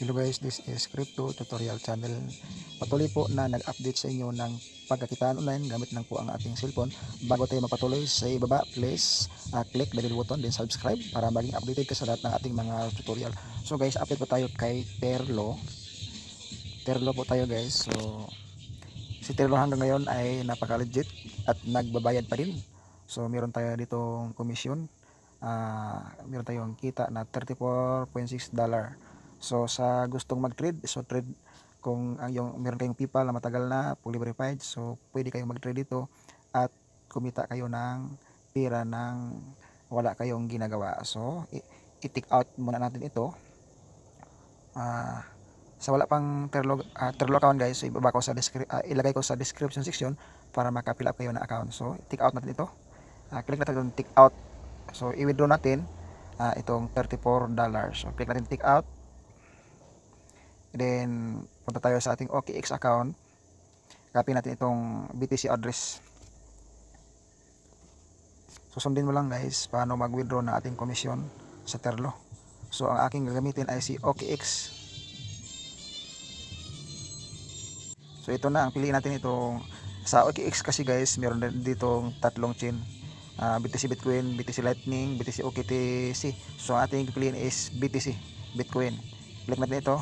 Hello guys, this is Crypto Tutorial Channel. Patuloy po na nag-update sa inyo ng pagkakitaan online gamit lang po ang ating cellphone. Bago tayo mapatuloy sa ibaba, please click the bell button then subscribe para maging updated ka sa lahat ng ating mga tutorial. So guys, update po tayo kay Terlo. Terlo po tayo guys. So si Terlo hanggang ngayon ay napaka-legit at nagbabayad pa rin. So meron tayo ditong commission. Meron tayong kita na $34.6. So sa gustong mag-trade, so trade kung ang meron kayong PayPal na matagal na, fully verified, so pwede kayong mag-trade dito at kumita kayo ng pera ng wala kayong ginagawa. So i-take out muna natin ito. Sa wala pang Terlo account guys, so ilagay ko sa description section para maka-fill up kayo ng account. So take out natin ito. Click natin itong take out. So i-withdraw natin itong $34. So click natin take out. Then punta tayo sa ating OKX account. Copy natin itong BTC address. Susundin mo lang guys paano mag-withdraw na ating komisyon sa Terlo. So ang aking gagamitin ay si OKX. So ito na ang piliin natin itong sa OKX kasi guys, meron ditong tatlong chain. BTC Bitcoin, BTC Lightning, BTC OKTC. So ang ating pipiliin is BTC Bitcoin. Click natin ito.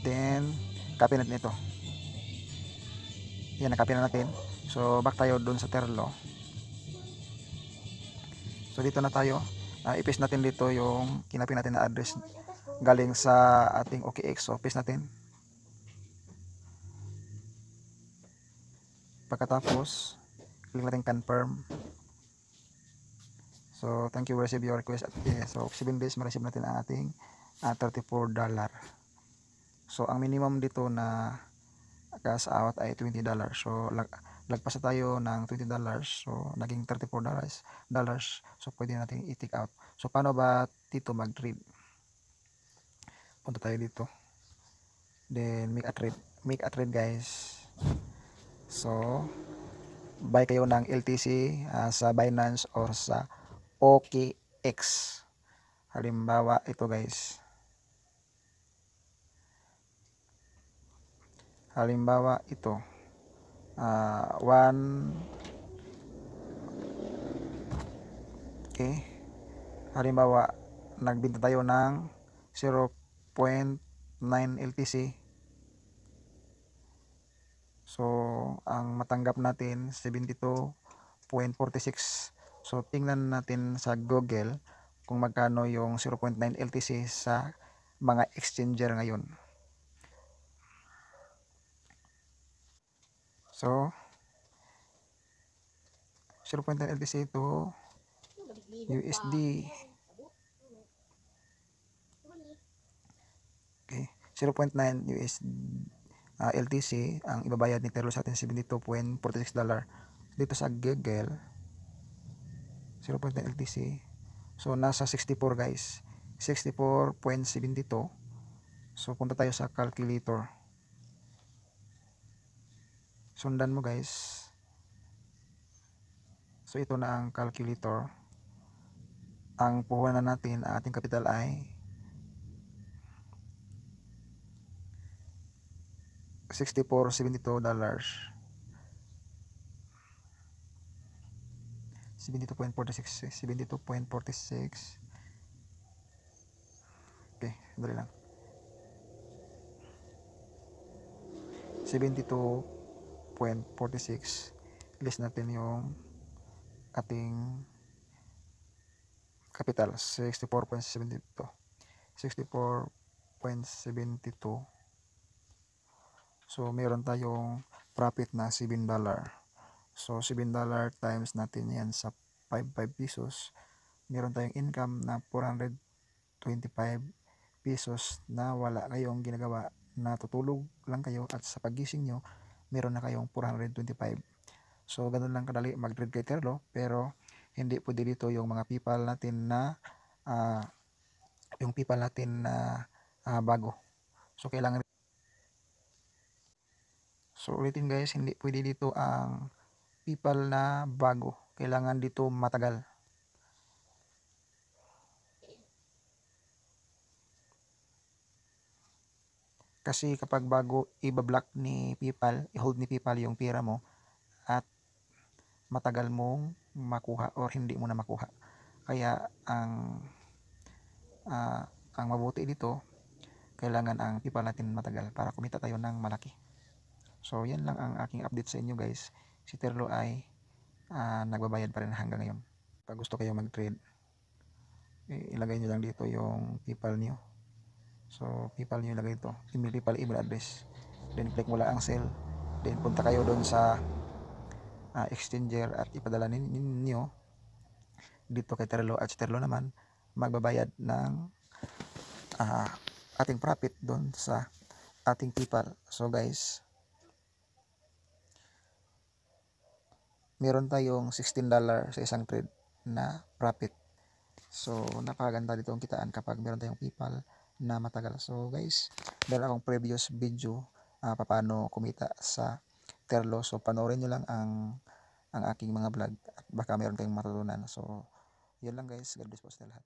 Then copy natin ito. Yan, na-copy na natin. So back tayo dun sa Terlo. So dito na tayo. I-paste natin dito yung kinapin natin na address galing sa ating OKX. So paste natin. Pagkatapos click natin confirm. So thank you, we receive your request. So 7 days ma-receive natin ang ating $34. So ang minimum dito na cash out ay $20. So lagpas na tayo ng $20. So naging $34. So pwede natin i-take out. So paano ba dito mag-trade? Punta tayo dito. Then make a trade. Make a trade guys. So buy kayo ng LTC sa Binance or sa OKX. Halimbawa ito guys. Halimbawa ito. Okay. Halimbawa nagbenta tayo ng 0.9 LTC. So ang matanggap natin 72.46. So tingnan natin sa Google kung magkano yung 0.9 LTC sa mga exchanger ngayon. So 0.9 LTC to USD. Okay, 0.9 USD LTC ang ibabayad ni Terlo sa atin $72.46. Dito sa Google 0.9 LTC. So nasa 64 guys. 64.72. So punta tayo sa calculator. Sundan mo guys. So ito na ang calculator. Ang puhunan natin, ang ating capital ay $64.72. 72.46. 72.46. Okay, dali lang. 72.46. List natin yung ating capital 64.72. 64.72. So meron tayong profit na $7. So $7 times natin yan sa 55 pesos. Meron tayong income na 425 pesos na wala kayong ginagawa, natutulog lang kayo at sa pagising nyo meron na kayong 425. So ganun lang kadali mag-trade kay Terlo, pero hindi pwede dito yung mga PayPal natin na bago. So kailangan, so ulitin guys, hindi pwede dito ang PayPal na bago, kailangan dito matagal. Kasi kapag bago i-block ni PayPal, i-hold ni PayPal yung pera mo at matagal mong makuha or hindi mo na makuha. Kaya ang mabuti dito, kailangan ang PayPal natin matagal para kumita tayo ng malaki. So yan lang ang aking update sa inyo guys. Si Terlo ay nagbabayad pa rin hanggang ngayon. Pag gusto kayo mag-trade, ilagay nyo lang dito yung PayPal nyo. So PayPal nyo ilagay ito, PayPal email address. Then click mo lang ang sell. Then punta kayo doon sa exchanger at ipadala ninyo dito kay Terlo, at si Terlo naman magbabayad ng ating profit doon sa ating PayPal. So guys, meron tayong $16 sa isang trade na profit. So napakaganda dito ang kitaan kapag meron tayong PayPal na matagal. So guys, meron akong previous video paano kumita sa Terlo. So panoorin nyo lang ang aking mga vlog at baka meron kayong matutunan. So yun lang guys, God bless po sa lahat.